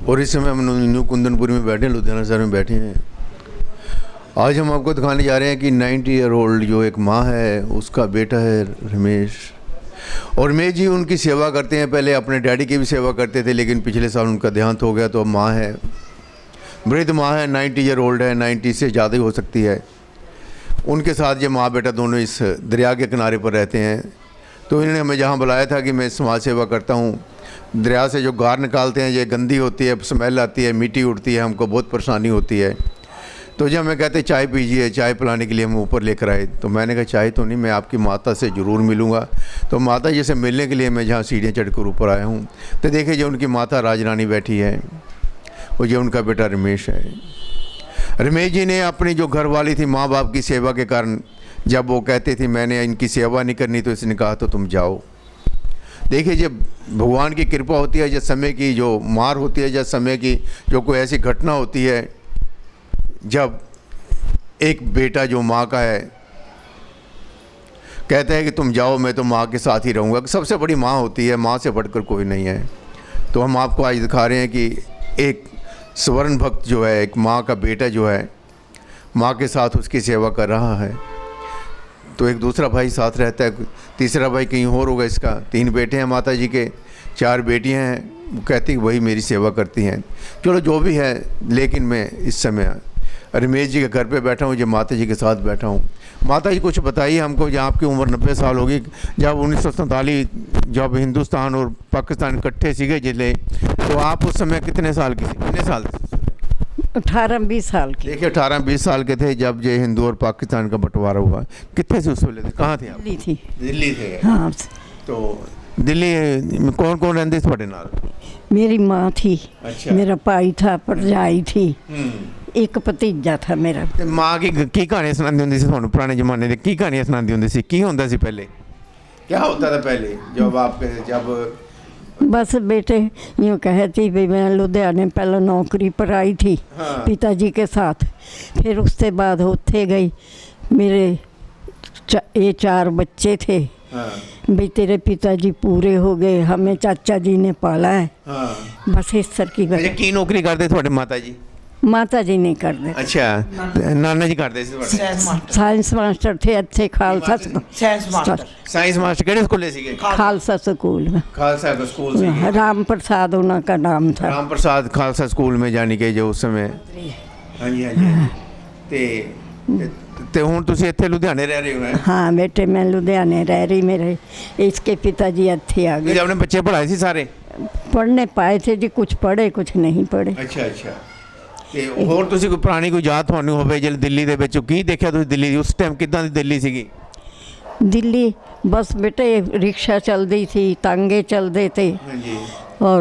और इस समय हम न्यू कुंदनपुरी में बैठे हैं, लुधियाना शहर में बैठे हैं। आज हम आपको दिखाने जा रहे हैं कि 90 ईयर ओल्ड जो एक माँ है, उसका बेटा है रमेश। और रमेश जी उनकी सेवा करते हैं, पहले अपने डैडी की भी सेवा करते थे, लेकिन पिछले साल उनका देहांत हो गया। तो अब माँ है, वृद्ध माँ है, 90 ईयर ओल्ड है, 90 से ज़्यादा ही हो सकती है। उनके साथ ये माँ बेटा दोनों इस दरिया के किनारे पर रहते हैं। तो इन्होंने हमें जहाँ बुलाया था कि मैं समाज सेवा करता हूँ। दरिया से जो गार निकालते हैं, ये गंदी होती है, स्मेल आती है, मिट्टी उड़ती है, हमको बहुत परेशानी होती है। तो जब हमें कहते चाय पीजिए, चाय पिलाने के लिए हम ऊपर लेकर आए। तो मैंने कहा चाय तो नहीं, मैं आपकी माता से ज़रूर मिलूँगा। तो माता जी से मिलने के लिए मैं जहाँ सीढ़ियाँ चढ़कर ऊपर आया हूँ, तो देखिए जो उनकी माता राजरानी बैठी है, वो जो उनका बेटा रमेश है। रमेश जी ने अपनी जो घर वाली थी, माँ बाप की सेवा के कारण, जब वो कहते थे मैंने इनकी सेवा नहीं करनी, तो इसने कहा तो तुम जाओ। देखिए जब भगवान की कृपा होती है, जब समय की जो मार होती है, जब समय की जो कोई ऐसी घटना होती है, जब एक बेटा जो माँ का है कहता है कि तुम जाओ, मैं तो माँ के साथ ही रहूँगा, सबसे बड़ी माँ होती है, माँ से बढ़कर कोई नहीं है। तो हम आपको आज दिखा रहे हैं कि एक स्वर्ण भक्त जो है, एक माँ का बेटा जो है, माँ के साथ उसकी सेवा कर रहा है। तो एक दूसरा भाई साथ रहता है, तीसरा भाई कहीं और होगा इसका। 3 बेटे हैं माता जी के, 4 बेटियां हैं। वो कहती कि वही मेरी सेवा करती हैं। चलो जो भी है, लेकिन मैं इस समय रमेश जी के घर पे बैठा हूँ, जब माता जी के साथ बैठा हूँ। माता जी कुछ बताइए हमको, जब आपकी उम्र 90 साल होगी, जब 1947 जब हिंदुस्तान और पाकिस्तान इकट्ठे सीगे जिले, तो आप उस समय कितने साल की थी? कितने साल? 18-20 साल की। देखिए 18-20 साल के थे जब ये हिंदू और पाकिस्तान का बंटवारा हुआ। कितने से उस वेले थे? कहाँ थे आप? दिल्ली थी। दिल्ली थे। हाँ। तो दिल्ली में कौन कौन रहते थे? नाल मेरी माँ थी। अच्छा। मेरा भाई था, भरजाई थी, एक भतीजा था मेरा। माँ की कहानी सुनाती होंगी सी थानू? पुराने जमाने की कहानियां सुनाती होंगी सी? की होंदा सी पहले? क्या होता था पहले जब आप जब? बस बेटे यूँ कहती भी मैं लुधियाने पहले नौकरी पर आई थी। हाँ। पिताजी के साथ, फिर उसके बाद होते गई। मेरे ये 4 बच्चे थे। हाँ। भी तेरे पिताजी पूरे हो गए, हमें चाचा जी ने पाला है। हाँ। बस इस सर की अच्छा, की नौकरी करते थोड़े माता जी? माता जी नहीं करते। अच्छा, नाना जी करते साइंस मास्टर थे अच्छे खालसा साइंस मास्टर केड़े स्कूले सीगे? खालसा स्कूल में। खालसा स्कूल से? राम प्रसाद उनका का नाम था। राम प्रसाद खालसा स्कूल में, जानी कि जो उस समय। हाँ जी, हाँ जी। ते हुण तुसीं इत्थे लुधियाने रह रहे हो? हैं? हाँ बेटे मैं लुधियाने रह रही। मेरे इसके पिताजी इत्थे आ गए। आपने बच्चे पढ़ाए सी सारे? पढ़ने पाए थे जी, कुछ पढ़े कुछ नहीं पढ़े। अच्छा अच्छा। ਤੇ ਹੋਰ ਤੁਸੀਂ ਕੋਈ ਪੁਰਾਣੀ ਕੋਈ ਯਾਦ ਤੁਹਾਨੂੰ ਹੋਵੇ ਜੇ ਦਿੱਲੀ ਦੇ ਵਿੱਚ ਕੀ ਦੇਖਿਆ ਤੁਸੀਂ? ਦਿੱਲੀ ਉਸ ਟਾਈਮ ਕਿੱਦਾਂ ਦੀ ਦਿੱਲੀ ਸੀਗੀ? दिल्ली बस बेटे रिक्शा चलती थी, तांगे चलते थे। हाँ जी। और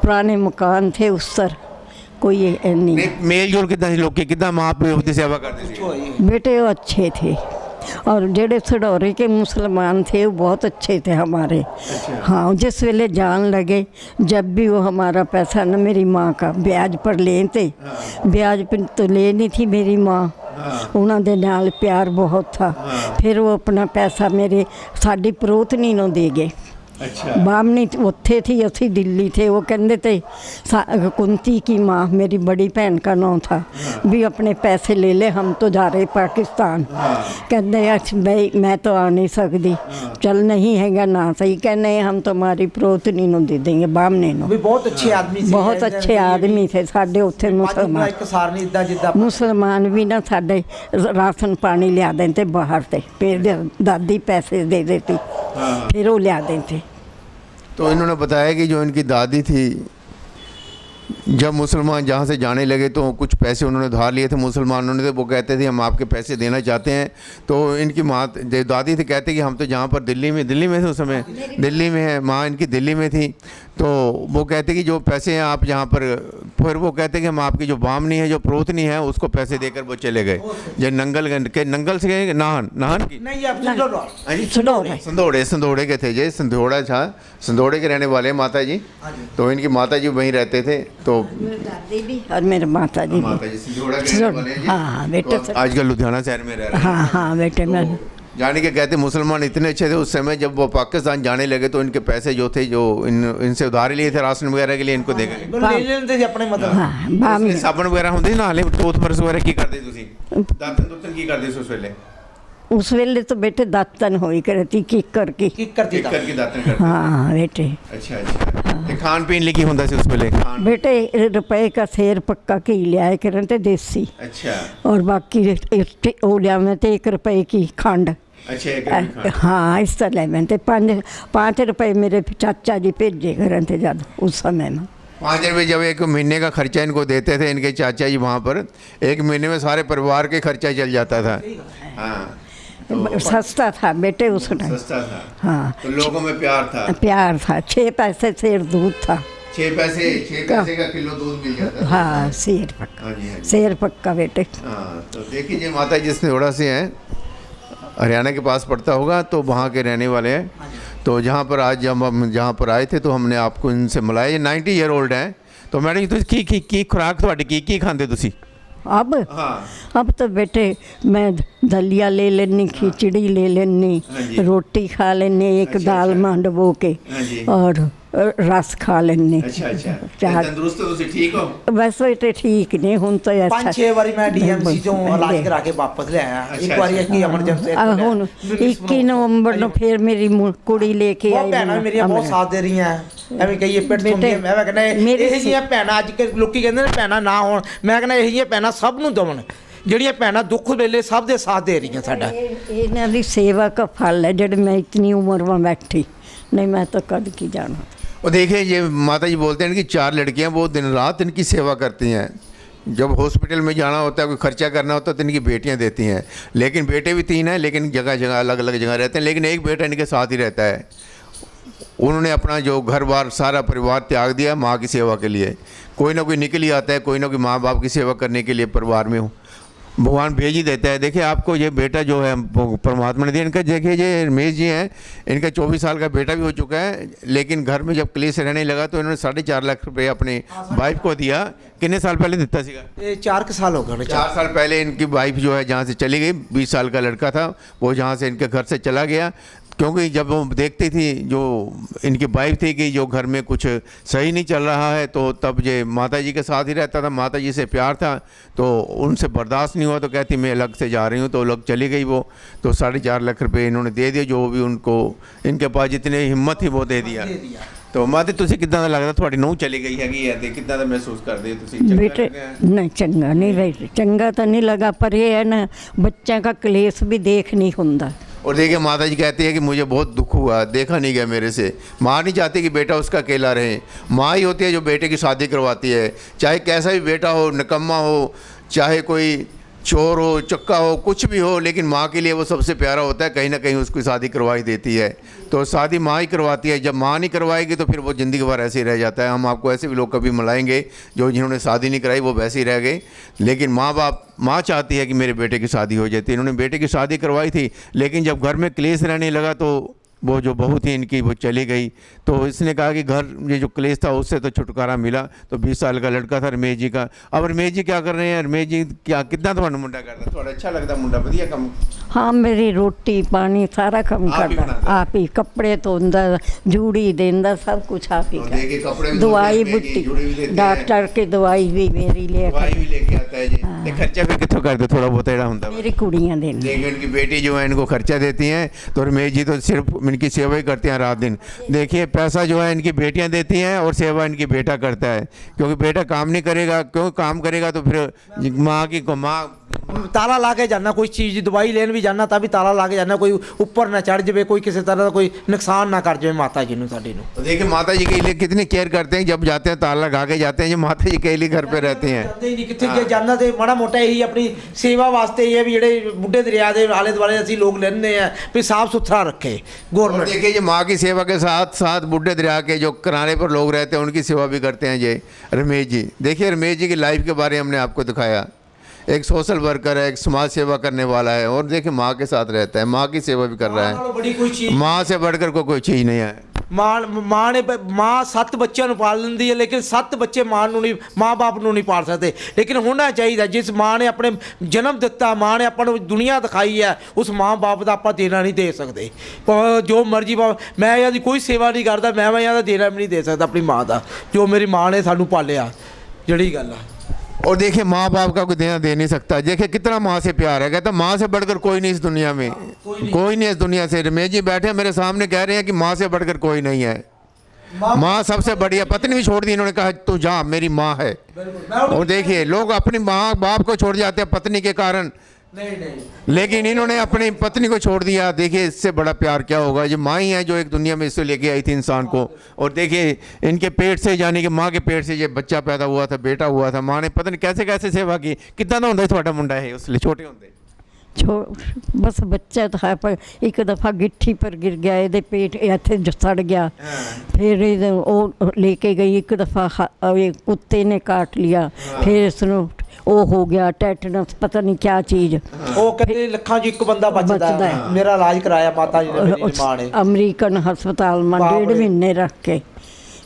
पुराने मकान थे उस सर, कोई नहीं। मेल जोल कितना सी? लोग कितना माँ प्यो की सेवा करते थे? बेटे वो अच्छे थे, और जेड़े सडौरे के मुसलमान थे वो बहुत अच्छे थे हमारे। अच्छा। हाँ, जिस वेले जान लगे, जब भी वो हमारा पैसा न मेरी माँ का ब्याज पर लेते। हाँ। ब्याज पर तो लेनी थी मेरी माँ। हाँ। उन्होंने नाल प्यार बहुत था। हाँ। फिर वो अपना पैसा मेरे साड़ी परोतनी नूं दे गए। अच्छा। बामनी उत्थे थी, असी दिल्ली थे। वो कहते थे कुंती की माँ, मेरी बड़ी बहन का नाम था। हाँ। भी अपने पैसे ले ले, हम तो जा रहे पाकिस्तान। हाँ। कहते भाई मैं तो आ नहीं सकती। हाँ। चल नहीं हैगा ना सही, कहने हम तुम्हारी प्रोतनी नूं दे देंगे, बामने नूं। भी बहुत अच्छे आदमी थे, बहुत अच्छे आदमी थे साढ़े उत्थे मुसलमान। मुसलमान भी ना साढ़े राशन पानी लिया देते बाहर से, फिर दादी पैसे दे देती। हाँ। फिर वो लिया देते। तो इन्होंने बताया कि जो इनकी दादी थी, जब मुसलमान जहाँ से जाने लगे तो कुछ पैसे उन्होंने उधार लिए थे मुसलमानों ने। वो कहते थे हम आपके पैसे देना चाहते हैं। तो इनकी माँ दादी थी, कहते कि हम तो जहाँ पर दिल्ली में थे उस समय, दिल्ली में है माँ इनकी, दिल्ली में थी। तो वो कहते कि जो पैसे हैं आप जहाँ पर, फिर वो कहते कि हम आपकी जो बामनी है, जो प्रोतनी है, उसको पैसे देकर वो चले गए। जो नंगल से गए, नाहन की संदोड़े के थे, जे संदोड़ा था, संदोड़े के रहने वाले माता जी। तो इनकी माता जी वहीं रहते थे। तो दादी भी और मेरे माता जी माता जी संदोड़ा के रहने वाले हैं जी। हाँ बेटे। तो आजकल लुधियाना शहर में रह रहे हैं। हाँ हाँ बेटे मैं। जाने के कहते मुसलमान इतने अच्छे थे उस समय, जब वो पाकिस्तान जाने लगे तो इनके पैसे जो थे, जो इनसे उधारी लिए थे राशन वगैरह के लिए, इनको दे गए। ਲੈ ਲੈਂਦੇ ਸੀ ਆਪਣੇ ਮਤਲਬ। ਹਾਂ ਬਾਮੀ साबन वगैरह होंगे ना, हाले टूथब्रश वगैरह की करते तुसी, दातन दुतन की करते उस वेले? ਉਸ ਵੇਲੇ ਤਾਂ ਬੇਟੇ ਦਾਤਨ ਹੋਈ ਕਰਤੀ ਕਿੱਕਰ ਕੀ। ਕਿੱਕਰ ਦੀ करके दातन करते। हाँ बेटे अच्छा अच्छा। ते खान पीन लिए की होंदा सी उस वेले? खान। बेटे रुपए का सेर पक्का घी लिया करन ते देसी, अच्छा और बाकी वो लिया मैं ते 1 रुपए की खंड। अच्छा। एक खान। हाँ इस तरह मैं ते 5 रुपए मेरे चाचा जी भेजे करन ते जब उस समय में 5 रुपये जब एक महीने का खर्चा इनको देते थे इनके चाचा जी वहाँ पर, एक महीने में सारे परिवार के खर्चा चल जाता था। हाँ सस्ता था बेटे उस टाइम। सस्ता था। हाँ तो लोगों में प्यार था। प्यार था। 6 पैसे सेर दूध था। 6 पैसे का किलो दूध मिल जाता था। हाँ सेर पक्का। हाँ जी, हाँ जी। सेर पक्का बेटे। हाँ तो देखिए जी, माता जी सिंधोड़ा से हैं, हरियाणा के पास पड़ता होगा, तो वहाँ के रहने वाले हैं। तो जहाँ पर आज जब हम जहाँ पर आए थे तो हमने आपको इनसे मिलाया। ये 90 ईयर ओल्ड हैं। तो मैडम जी की खुराक थोड़ी की खाते तुसी? अब हाँ अब तो बेटे मैं दलिया ले लेनी, खिचड़ी ले लेनी, हाँ जी। रोटी खा लेनी, एक अच्छा, दाल अच्छा। मांडवो के, हाँ जी। और रस खा लेनी। अच्छा अच्छा। चार तंदुरुस्त हो तुसी, ठीक हो? बस बेटे ठीक नहीं हूँ तो ऐसा 5-6 ਵਾਰੀ ਮੈਂ ਡੀਐਮਸੀ ਤੋਂ ਇਲਾਜ ਕਰਾ ਕੇ ਵਾਪਸ ਲੈ ਆਇਆ। ਇੱਕ ਵਾਰੀ ਕੀ ਐਮਰਜੈਂਸੀ ਹੁਣ 21 ਨਵੰਬਰ ਨੂੰ ਫਿਰ ਮੇਰੀ ਕੁੜੀ ਲੈ ਕੇ ਆਈ ਬਹੁਤ ਭੈਣਾਂ ਮੇਰੀਆਂ ਬਹੁਤ ਸਾਥ ਦੇ ਰਹੀਆਂ। ਐਵੇਂ ਕਹੀਏ ਪਿੱਟ ਸੁਣਦੀ ਮੈਂ ਕਹਿੰਦਾ ਇਹ ਜਿਹੀਆਂ ਭੈਣਾਂ ਅੱਜ ਕੱਲ੍ਹ ਲੋਕੀ ਕਹਿੰਦੇ ਨੇ ਭੈਣਾਂ ਨਾ ਹੋਣ, ਮੈਂ ਕਹਿੰਦਾ ਇਹ ਜਿਹੀਆਂ ਭੈਣਾਂ ਸਭ ਨੂੰ ਦੇਵਣ, ਜਿਹੜੀਆਂ ਭੈਣਾਂ ਦੁੱਖ ਵੇਲੇ ਸਭ ਦੇ ਸਾਥ ਦੇ ਰਹੀਆਂ ਸਾਡਾ। ਇਹਨਾਂ ਦੀ ਸੇਵਾ का फल है जब मैं इतनी उम्र में बैठी, नहीं मैं तो कद की जाना। और देखिए ये माता जी बोलते हैं कि 4 लड़कियां वो दिन रात इनकी सेवा करती हैं। जब हॉस्पिटल में जाना होता है, कोई खर्चा करना होता है, तो इनकी बेटियां देती हैं। लेकिन बेटे भी 3 हैं, लेकिन जगह जगह अलग अलग जगह रहते हैं, लेकिन एक बेटा इनके साथ ही रहता है। उन्होंने अपना जो घर बार सारा परिवार त्याग दिया माँ की सेवा के लिए। कोई ना कोई निकल ही आता है, कोई ना कोई माँ बाप की सेवा करने के लिए परिवार में हो, भगवान भेज ही देता है। देखिए आपको ये बेटा जो है परमात्मा ने दिया। इनका देखिए ये रमेश जी हैं, इनका 24 साल का बेटा भी हो चुका है, लेकिन घर में जब क्लेश रहने लगा तो इन्होंने 4.5 लाख रुपये अपने वाइफ को दिया। कितने साल पहले दिता सीगा? ਇਹ 4 साल हो गए। 4 साल पहले इनकी वाइफ जो है जहाँ से चली गई, 20 साल का लड़का था वो जहाँ से इनके घर से चला गया, क्योंकि जब वो देखती थी जो इनकी वाइफ थी कि जो घर में कुछ सही नहीं चल रहा है, तो तब ये माता जी के साथ ही रहता था, माता जी से प्यार था, तो उनसे बर्दाश्त नहीं हुआ तो कहती मैं अलग से जा रही हूँ। तो अलग चली गई वो। तो 4.5 लाख रुपये इन्होंने दे दिए, जो भी उनको इनके पास जितनी हिम्मत थी वो दे दिया। तो माते तुझे कितना दा लगता थोड़ी नूंह चली गई हैगी है ते कितना दा महसूस करदे हो तुसी? बेटे नहीं चंगा नहीं रही, चंगा तो नहीं लगा, पर ये है ना बच्चा का क्लेश भी देख नहीं होता। और देखिए माता जी कहती है कि मुझे बहुत दुख हुआ, देखा नहीं गया मेरे से। माँ नहीं चाहती कि बेटा उसका अकेला रहे। माँ ही होती है जो बेटे की शादी करवाती है, चाहे कैसा भी बेटा हो, निकम्मा हो, चाहे कोई चोर हो, चक्का हो, कुछ भी हो, लेकिन माँ के लिए वो सबसे प्यारा होता है। कहीं ना कहीं उसकी शादी करवाई देती है, तो शादी माँ ही करवाती है। जब माँ नहीं करवाएगी तो फिर वो ज़िंदगी भर ऐसे ही रह जाता है। हम आपको ऐसे भी लोग कभी मिलाएंगे जो जिन्होंने शादी नहीं कराई वो वैसे ही रह गए, लेकिन माँ चाहती है कि मेरे बेटे की शादी हो जाती। इन्होंने बेटे की शादी करवाई थी, लेकिन जब घर में क्लेश रहने लगा तो वो जो बहू थी इनकी वो चली गई। तो इसने कहा कि घर ये जो क्लेश था उससे तो छुटकारा मिला। तो 20 साल का लड़का था रमेश जी का। अब रमेश जी क्या कर रहे हैं? रमेश जी क्या कितना थोड़ा मुंडा करता? थोड़ा अच्छा लगता मुंडा? बढ़िया कम? हाँ मेरी रोटी पानी सारा काम आप ही करता, बनाता? आप ही कपड़े धोंदा, जूड़ी देंदा, सब कुछ आप ही और देखिए कपड़े भी करता। दवाई धोते हैं, बुट्टी, जूड़ी भी देते हैं। डॉक्टर की दवाई भी मेरी ले दवाई भी लेके आता है जी। ते खर्चा फिर कितों करते? थोड़ा बहुत एड़ा होता है। मेरी कुड़ियाँ देने। देखिए इनकी बेटी जो है इनको खर्चा देती हैं, तो रमेश जी तो सिर्फ इनकी सेवा ही करते हैं रात दिन। देखिए पैसा जो है इनकी बेटियां देती हैं और सेवा इनकी बेटा करता है, क्योंकि बेटा काम नहीं करेगा, क्यों काम करेगा तो फिर माँ ताला ला के जाना, कोई चीज़ दवाई लेन भी जाना तभी ताला ला के जाना, कोई ऊपर ना चढ़ जाए, कोई किसी तरह का कोई नुकसान ना कर जाए माता जी ने साड़ी। तो देखिए माता जी के लिए कितनी केयर करते हैं। जब जाते हैं ताला लगा के जाते हैं, जो माता जी के लिए घर पे रहते हैं। कितने जाना तो माड़ा मोटा यही अपनी सेवा वास्ते ये भी ਜਿਹੜੇ बुढ़े दरिया के आले दुआले ਅਸੀਂ लोग लेने हैं भी साफ सुथरा रखे गवर्नमेंट। देखिए ये माँ की सेवा के साथ साथ बुढ़े दरिया के जो किनारे पर लोग रहते हैं उनकी सेवा भी करते हैं ये रमेश जी। देखिए रमेश जी की लाइफ के बारे में हमने आपको दिखाया। एक सोशल वर्कर है, एक समाज सेवा करने वाला है, और देखिए माँ के साथ रहता है, माँ की सेवा भी कर रहा है। बड़ी कोई चीज माँ से बढ़कर कोई चीज़ नहीं है। ਮਾਂ 7 ਬੱਚਿਆਂ ਨੂੰ ਪਾਲ ਲੈਂਦੀ ਹੈ, ਲੇਕਿਨ 7 ਬੱਚੇ ਮਾਂ-ਬਾਪ ਨੂੰ ਨਹੀਂ ਪਾਲ ਸਕਦੇ। ਲੇਕਿਨ ਹੋਣਾ ਚਾਹੀਦਾ, ਜਿਸ ਮਾਂ ਨੇ ਆਪਣੇ ਜਨਮ ਦਿੱਤਾ, ਮਾਂ ਨੇ ਆਪਾਂ ਨੂੰ ਦੁਨੀਆ ਦਿਖਾਈ ਹੈ, ਉਸ ਮਾਂ-ਬਾਪ ਦਾ ਆਪਾਂ ਦੇਣਾ ਨਹੀਂ ਦੇ ਸਕਦੇ। ਜੋ ਮਰਜ਼ੀ ਮੈਂ ਇਹਦੀ ਕੋਈ ਸੇਵਾ नहीं करता, मैं यहाँ देना भी नहीं दे सकता अपनी माँ का, जो मेरी माँ ने सानू पालिया, जड़ी गल है। और देखिए माँ बाप का कोई देना दे नहीं सकता। देखिए कितना माँ से प्यार है, कहता माँ से बढ़कर कोई नहीं इस दुनिया में, कोई नहीं इस दुनिया से। रमेश जी बैठे मेरे सामने कह रहे हैं कि माँ से बढ़कर कोई नहीं है, माँ सबसे बढ़िया। पत्नी भी छोड़ दी, इन्होंने कहा तू जा, मेरी माँ है। और देखिए लोग अपनी माँ बाप को छोड़ जाते हैं पत्नी के कारण, लेकिन इन्होंने अपनी पत्नी को छोड़ दिया। देखिए इससे बड़ा प्यार क्या होगा। ये माँ ही है जो एक दुनिया में इससे लेके आई थी इंसान को। और देखिए इनके पेट से, यानी कि माँ के पेट से ये बच्चा पैदा हुआ था, बेटा हुआ था, माँ ने पता नहीं कैसे कैसे सेवा की। कितना तो होंगे थोड़ा मुंडा है उसलिए छोटे होंगे बस बच्चा था, पर एक दफ़ा गिट्ठी पर गिर गया, ये पेट इत्थे सड़ गया। फिर वो लेके गई, एक दफ़ा कुत्ते ने काट लिया, फिर इसनों वो हो गया टेटनस, पता नहीं क्या चीज़। वो कहते लखां च एक बंदा बचदा है। मेरा इलाज कराया माता जी ने, मेरी मां ने अमरीकन हस्पताल में 1.5 महीने रख के।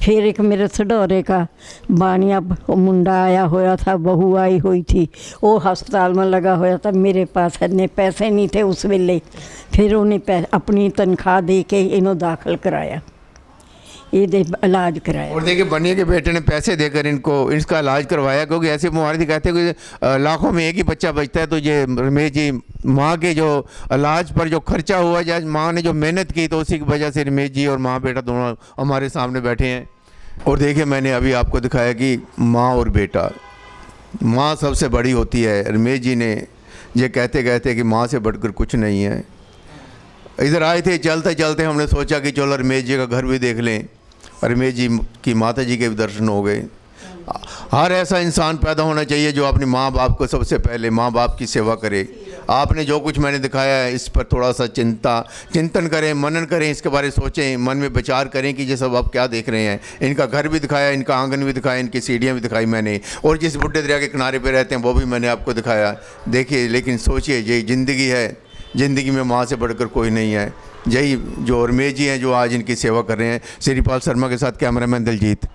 फिर एक मेरे सडौरे का बानिया मुंडा आया होया था, बहू आई हुई थी, वो हस्पताल में लगा होया था। मेरे पास इतने पैसे नहीं थे उस वेले, फिर उन्हें अपनी तनख्वाह दे के इन्हों दाखिल कराया, ये इलाज कराया। और देखिए बनिए के बेटे ने पैसे देकर इसका इलाज करवाया, क्योंकि ऐसी बीमारी थी, कहते कि लाखों में एक ही बच्चा बचता है। तो ये रमेश जी माँ के जो इलाज पर जो खर्चा हुआ, या माँ ने जो मेहनत की, तो उसी की वजह से रमेश जी और माँ बेटा दोनों हमारे सामने बैठे हैं। और देखिए मैंने अभी आपको दिखाया कि माँ और बेटा, माँ सबसे बड़ी होती है। रमेश जी ने ये कहते कहते कि माँ से बढ़कर कुछ नहीं है। इधर आए थे, चलते चलते हमने सोचा कि चलो रमेश जी का घर भी देख लें। रमेश जी की माता जी के भी दर्शन हो गए। हर ऐसा इंसान पैदा होना चाहिए जो अपनी माँ बाप को सबसे पहले माँ बाप की सेवा करे। आपने जो कुछ मैंने दिखाया है, इस पर थोड़ा सा चिंतन करें, मनन करें, इसके बारे में सोचें, मन में विचार करें कि ये सब आप क्या देख रहे हैं। इनका घर भी दिखाया, इनका आंगन भी दिखाया, इनकी सीढ़ियाँ भी दिखाई मैंने, और जिस बुड्ढे दरिया के किनारे पे रहते हैं वो भी मैंने आपको दिखाया। देखिए लेकिन सोचिए, ये ज़िंदगी है, ज़िंदगी में माँ से बढ़कर कोई नहीं है। यही जो रमेश जी हैं जो आज इनकी सेवा कर रहे हैं। श्रीपाल शर्मा के साथ कैमरामैन दिलजीत।